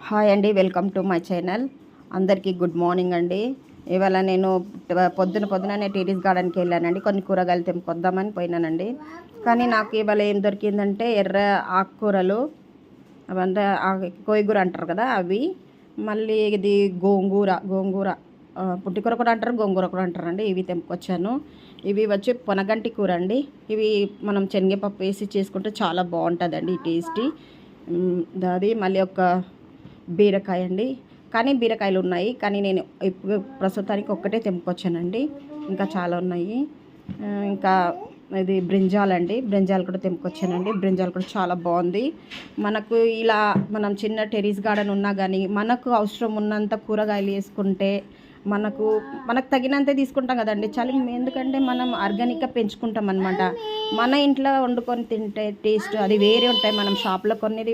Hi అండి, welcome to my channel. అందరికీ good morning అండి. ఇవాళ నేను పొద్దుననే టెర్రస్ గార్డెన్కి వెళ్ళానండి. కొన్ని కూరగాయలు తెంపుకొద్దామని పోయినానండి. కానీ నాకు ఇవాళ ఏం దొరికిందంటే ఎర్ర ఆకుకూరలు, అవంటే కోయిగూర అంటారు కదా అవి, మళ్ళీ ఇది గోంగూర పుట్టికూర కూడా అంటారు, గోంగూర కూడా అంటారండి. ఇవి తెంపుకొచ్చాను. ఇవి వచ్చి పొనగంటి కూర అండి. ఇవి మనం శనగపప్పు వేసి చేసుకుంటే చాలా బాగుంటుందండి టేస్టీ. అది మళ్ళీ ఒక బీరకాయ అండి. కానీ బీరకాయలు ఉన్నాయి, కానీ నేను ఇప్పుడు ప్రస్తుతానికి ఒక్కటే తెంపుకొచ్చానండి. ఇంకా చాలా ఉన్నాయి. ఇంకా ఇది బ్రింజాల్ అండి. బ్రింజాల్ కూడా తెంపుకొచ్చానండి. బ్రింజాల్ కూడా చాలా బాగుంది. మనకు ఇలా మనం చిన్న టెర్రస్ గార్డెన్ ఉన్నా కానీ మనకు అవసరం ఉన్నంత కూరగాయలు వేసుకుంటే మనకు తగినంతే తీసుకుంటాం కదండి. ఎందుకంటే మనం ఆర్గానిక్గా పెంచుకుంటాం అనమాట. మన ఇంట్లో వండుకొని తింటే టేస్ట్ అది వేరే ఉంటాయి. మనం షాప్లో కొనేది